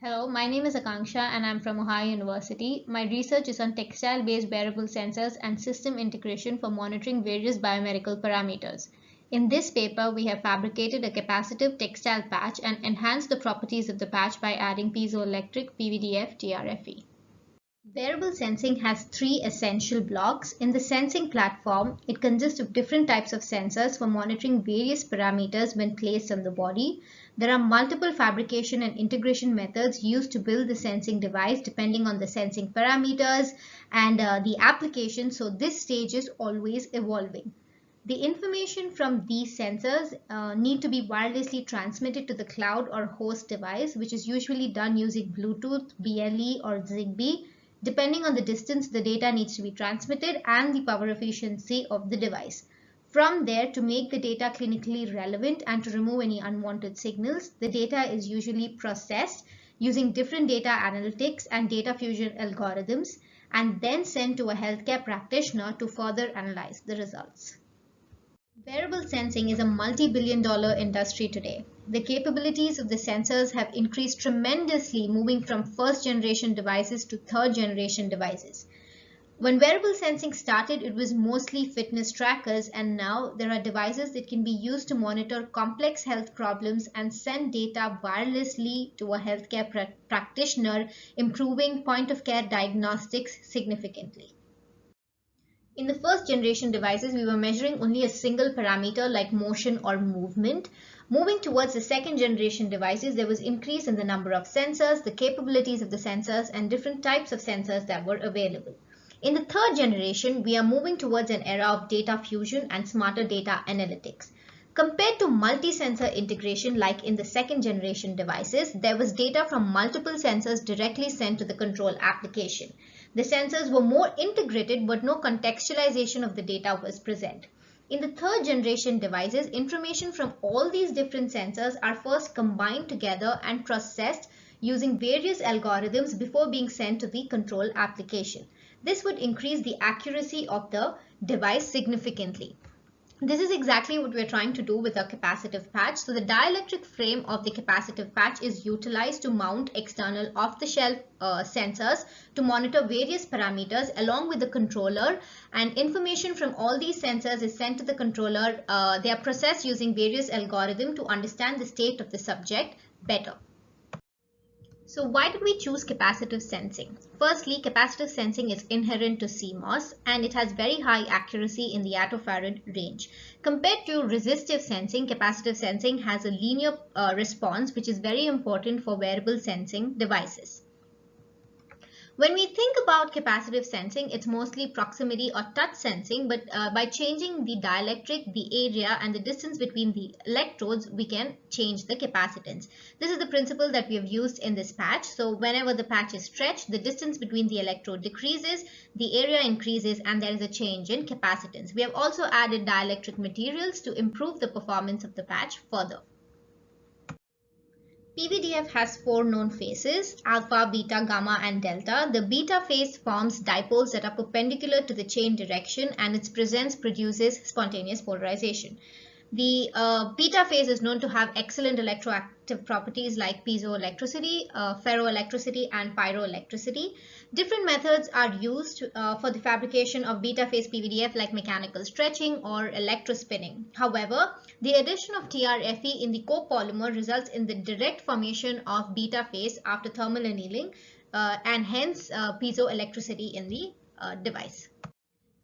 Hello, my name is Akanksha and I'm from Ohio University. My research is on textile-based wearable sensors and system integration for monitoring various biomedical parameters. In this paper, we have fabricated a capacitive textile patch and enhanced the properties of the patch by adding piezoelectric PVDF TRFE. Wearable sensing has three essential blocks. In the sensing platform, it consists of different types of sensors for monitoring various parameters when placed on the body. There are multiple fabrication and integration methods used to build the sensing device depending on the sensing parameters and the application, so this stage is always evolving. The information from these sensors need to be wirelessly transmitted to the cloud or host device, which is usually done using Bluetooth, BLE, or Zigbee. Depending on the distance, the data needs to be transmitted and the power efficiency of the device. From there, to make the data clinically relevant and to remove any unwanted signals, the data is usually processed using different data analytics and data fusion algorithms and then sent to a healthcare practitioner to further analyze the results. Wearable sensing is a multi-billion-dollar industry today. The capabilities of the sensors have increased tremendously, moving from first-generation devices to third-generation devices. When wearable sensing started, it was mostly fitness trackers, and now there are devices that can be used to monitor complex health problems and send data wirelessly to a healthcare practitioner, improving point-of-care diagnostics significantly. In the first generation devices, we were measuring only a single parameter like motion or movement. Moving towards the second generation devices, there was increase in the number of sensors, the capabilities of the sensors, and different types of sensors that were available. In the third generation, we are moving towards an era of data fusion and smarter data analytics. Compared to multi-sensor integration like in the second generation devices, there was data from multiple sensors directly sent to the control application. The sensors were more integrated, but no contextualization of the data was present. In the third generation devices, information from all these different sensors are first combined together and processed using various algorithms before being sent to the control application. This would increase the accuracy of the device significantly. This is exactly what we're trying to do with a capacitive patch. So the dielectric frame of the capacitive patch is utilized to mount external off-the-shelf sensors to monitor various parameters along with the controller, and information from all these sensors is sent to the controller. They are processed using various algorithms to understand the state of the subject better. So why did we choose capacitive sensing? Firstly, capacitive sensing is inherent to CMOS and it has very high accuracy in the attofarad range. Compared to resistive sensing, capacitive sensing has a linear response, which is very important for wearable sensing devices. When we think about capacitive sensing, it's mostly proximity or touch sensing, but by changing the dielectric, the area, and the distance between the electrodes, we can change the capacitance. This is the principle that we have used in this patch. So whenever the patch is stretched, the distance between the electrode decreases, the area increases, and there is a change in capacitance. We have also added dielectric materials to improve the performance of the patch further. PVDF has four known phases: alpha, beta, gamma, and delta. The beta phase forms dipoles that are perpendicular to the chain direction, and its presence produces spontaneous polarization. The beta phase is known to have excellent electroactive properties like piezoelectricity, ferroelectricity, and pyroelectricity. Different methods are used for the fabrication of beta phase PVDF like mechanical stretching or electrospinning. However, the addition of TRFE in the copolymer results in the direct formation of beta phase after thermal annealing and hence piezoelectricity in the device.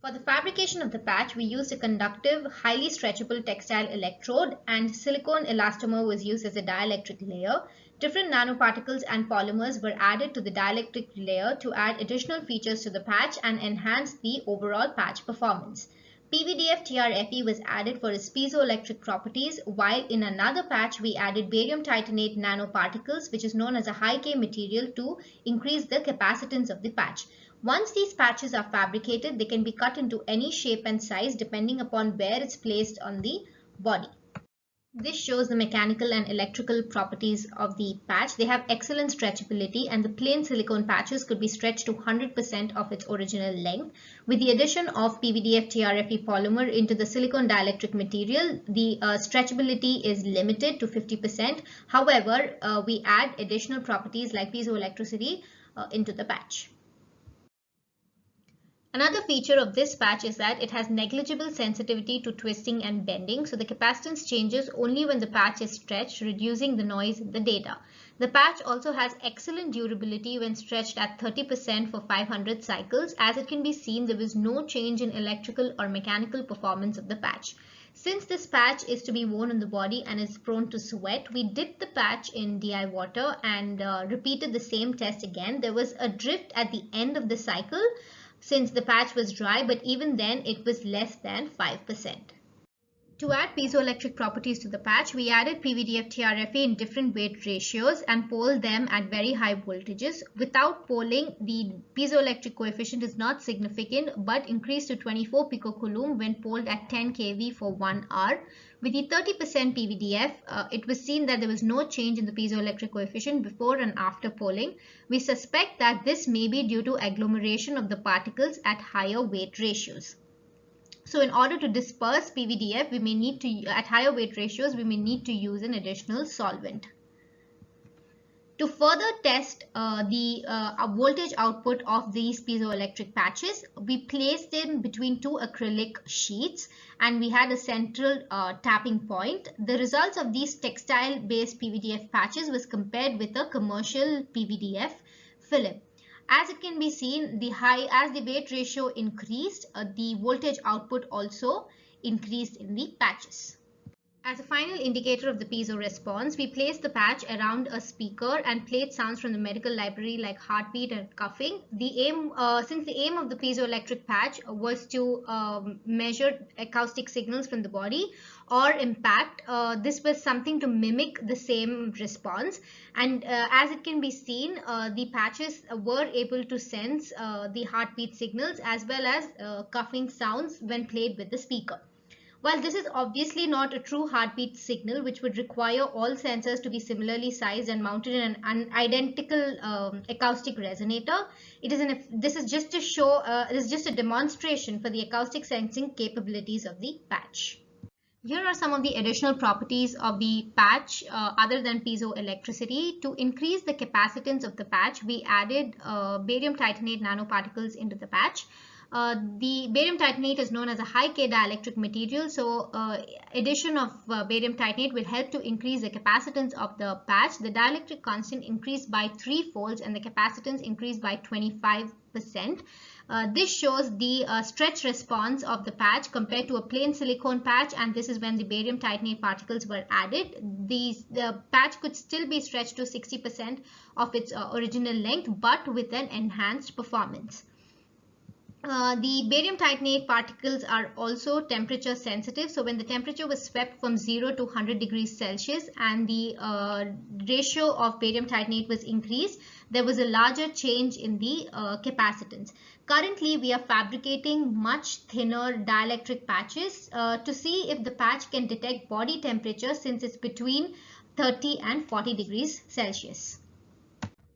For the fabrication of the patch, we used a conductive, highly stretchable textile electrode, and silicone elastomer was used as a dielectric layer. Different nanoparticles and polymers were added to the dielectric layer to add additional features to the patch and enhance the overall patch performance. PVDF TRFE was added for its piezoelectric properties, while in another patch we added barium titanate nanoparticles, which is known as a high K material, to increase the capacitance of the patch. Once these patches are fabricated, they can be cut into any shape and size depending upon where it's placed on the body. This shows the mechanical and electrical properties of the patch. They have excellent stretchability, and the plain silicone patches could be stretched to 100% of its original length. With the addition of PVDF TRFE polymer into the silicone dielectric material, the stretchability is limited to 50%. However, we add additional properties like piezoelectricity into the patch. Another feature of this patch is that it has negligible sensitivity to twisting and bending, so the capacitance changes only when the patch is stretched, reducing the noise in the data. The patch also has excellent durability when stretched at 30% for 500 cycles. As it can be seen, there was no change in electrical or mechanical performance of the patch. Since this patch is to be worn on the body and is prone to sweat, we dipped the patch in DI water and repeated the same test again. There was a drift at the end of the cycle since the patch was dry, but even then it was less than 5%. To add piezoelectric properties to the patch, we added PVDF TRFE in different weight ratios and poled them at very high voltages. Without poling, the piezoelectric coefficient is not significant but increased to 24 picocoulomb when poled at 10 kV for 1 hour. With the 30% PVDF, it was seen that there was no change in the piezoelectric coefficient before and after poling. We suspect that this may be due to agglomeration of the particles at higher weight ratios. So in order to disperse PVDF, we may need to, at higher weight ratios, we may need to use an additional solvent. To further test the voltage output of these piezoelectric patches, we placed them between two acrylic sheets and we had a central tapping point. The results of these textile-based PVDF patches was compared with a commercial PVDF film. As it can be seen, as the weight ratio increased, the voltage output also increased in the patches. As a final indicator of the piezo response, we placed the patch around a speaker and played sounds from the medical library like heartbeat and coughing. Since the aim of the piezoelectric patch was to measure acoustic signals from the body or impact, this was something to mimic the same response. And as it can be seen, the patches were able to sense the heartbeat signals as well as coughing sounds when played with the speaker. While this is obviously not a true heartbeat signal, which would require all sensors to be similarly sized and mounted in an identical acoustic resonator, this is just to show, this is just a demonstration for the acoustic sensing capabilities of the patch. Here are some of the additional properties of the patch other than piezoelectricity. To increase the capacitance of the patch, we added barium titanate nanoparticles into the patch. The barium titanate is known as a high K dielectric material, so addition of barium titanate will help to increase the capacitance of the patch. The dielectric constant increased by 3 folds and the capacitance increased by 25%. This shows the stretch response of the patch compared to a plain silicone patch, and this is when the barium titanate particles were added. The patch could still be stretched to 60% of its original length, but with an enhanced performance. The barium titanate particles are also temperature sensitive. So when the temperature was swept from 0 to 100 degrees Celsius and the ratio of barium titanate was increased, there was a larger change in the capacitance. Currently, we are fabricating much thinner dielectric patches to see if the patch can detect body temperature since it's between 30 and 40 degrees Celsius.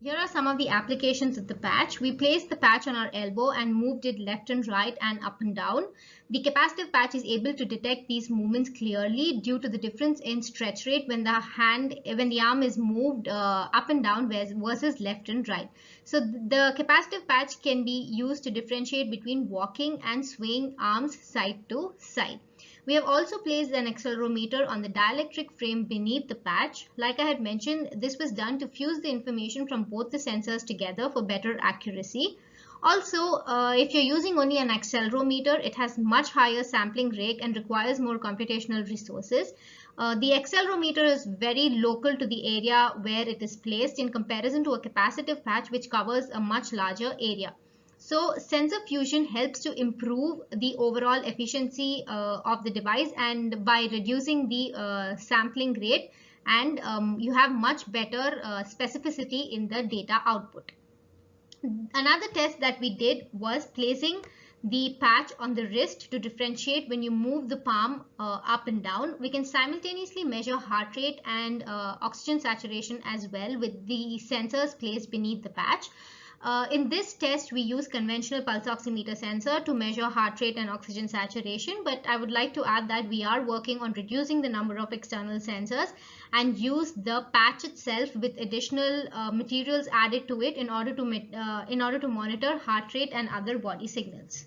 Here are some of the applications of the patch. We placed the patch on our elbow and moved it left and right and up and down. The capacitive patch is able to detect these movements clearly due to the difference in stretch rate when the arm is moved up and down versus left and right. So the capacitive patch can be used to differentiate between walking and swaying arms side to side. We have also placed an accelerometer on the dielectric frame beneath the patch. Like I had mentioned, this was done to fuse the information from both the sensors together for better accuracy. Also, if you're using only an accelerometer, it has much higher sampling rate and requires more computational resources. The accelerometer is very local to the area where it is placed in comparison to a capacitive patch which covers a much larger area. So sensor fusion helps to improve the overall efficiency of the device, and by reducing the sampling rate, and you have much better specificity in the data output. Another test that we did was placing the patch on the wrist to differentiate when you move the palm up and down. We can simultaneously measure heart rate and oxygen saturation as well with the sensors placed beneath the patch. In this test, we use conventional pulse oximeter sensor to measure heart rate and oxygen saturation, but I would like to add that we are working on reducing the number of external sensors and use the patch itself with additional materials added to it in order to monitor heart rate and other body signals.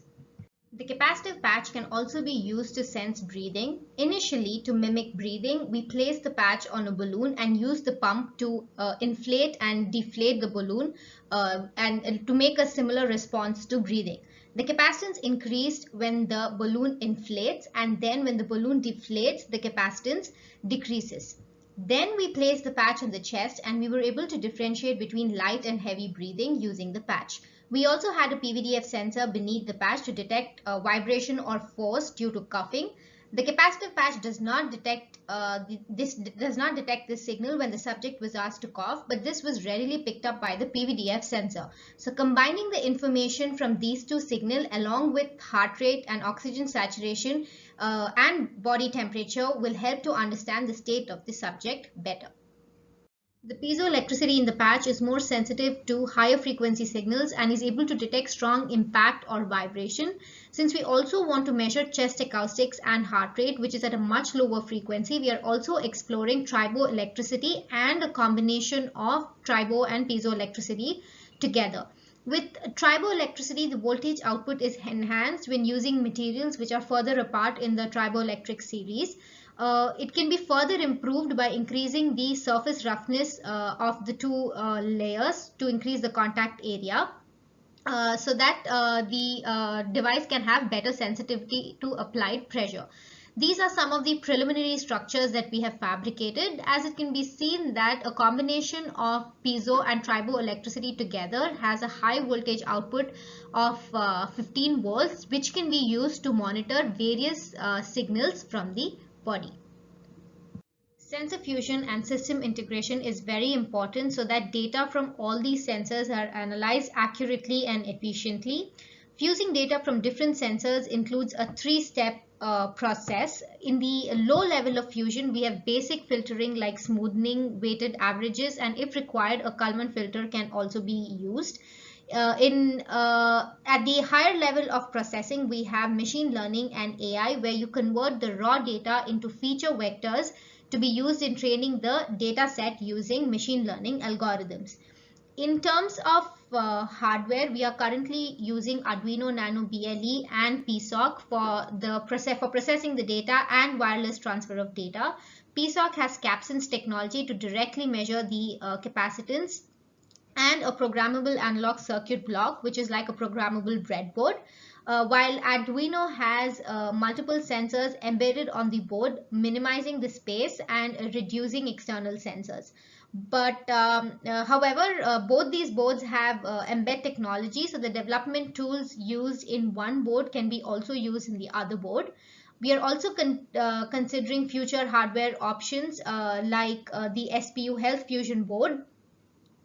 The capacitive patch can also be used to sense breathing. Initially, to mimic breathing, we place the patch on a balloon and use the pump to inflate and deflate the balloon and to make a similar response to breathing. The capacitance increased when the balloon inflates, and then when the balloon deflates, the capacitance decreases. Then we placed the patch on the chest and we were able to differentiate between light and heavy breathing using the patch. We also had a PVDF sensor beneath the patch to detect vibration or force due to coughing. The capacitive patch does not detect this signal when the subject was asked to cough, but this was readily picked up by the PVDF sensor. So combining the information from these two signals along with heart rate and oxygen saturation and body temperature will help to understand the state of the subject better. The piezoelectricity in the patch is more sensitive to higher frequency signals and is able to detect strong impact or vibration. Since we also want to measure chest acoustics and heart rate, which is at a much lower frequency, we are also exploring triboelectricity and a combination of tribo and piezoelectricity together. With triboelectricity, the voltage output is enhanced when using materials which are further apart in the triboelectric series. It can be further improved by increasing the surface roughness of the two layers to increase the contact area so that the device can have better sensitivity to applied pressure. These are some of the preliminary structures that we have fabricated. As it can be seen that a combination of piezo and triboelectricity together has a high voltage output of 15 volts, which can be used to monitor various signals from the body. Sensor fusion and system integration is very important so that data from all these sensors are analyzed accurately and efficiently. Fusing data from different sensors includes a three-step process. In the low level of fusion, we have basic filtering like smoothing, weighted averages, and if required, a Kalman filter can also be used. At the higher level of processing, we have machine learning and AI, where you convert the raw data into feature vectors to be used in training the data set using machine learning algorithms. In terms of hardware, we are currently using Arduino Nano BLE and PSOC for processing the data and wireless transfer of data. PSOC has capsense technology to directly measure the capacitance, and a programmable analog circuit block, which is like a programmable breadboard, while Arduino has multiple sensors embedded on the board, minimizing the space and reducing external sensors. But however, both these boards have embed technology, so the development tools used in one board can be also used in the other board. We are also considering future hardware options like the SPU Health Fusion board,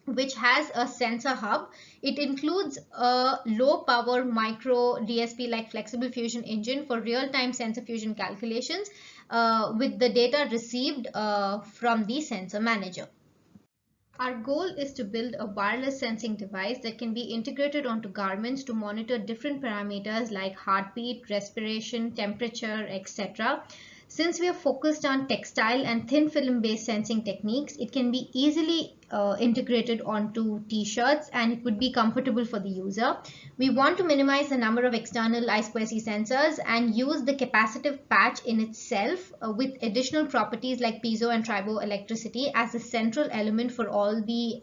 which has a sensor hub. It includes a low power micro DSP like flexible fusion engine for real-time sensor fusion calculations with the data received from the sensor manager. Our goal is to build a wireless sensing device that can be integrated onto garments to monitor different parameters like heartbeat, respiration, temperature, etc. Since we are focused on textile and thin film based sensing techniques, it can be easily integrated onto t-shirts and it would be comfortable for the user. We want to minimize the number of external I2C sensors and use the capacitive patch in itself with additional properties like piezo and triboelectricity as the central element for all the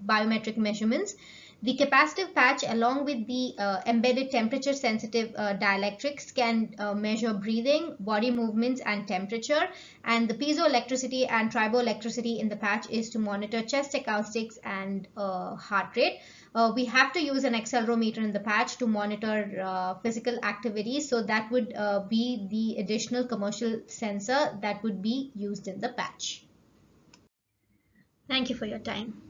biometric measurements. The capacitive patch along with the embedded temperature sensitive dielectrics can measure breathing, body movements and temperature, and the piezoelectricity and triboelectricity in the patch is to monitor chest acoustics and heart rate. We have to use an accelerometer in the patch to monitor physical activity, so that would be the additional commercial sensor that would be used in the patch. Thank you for your time.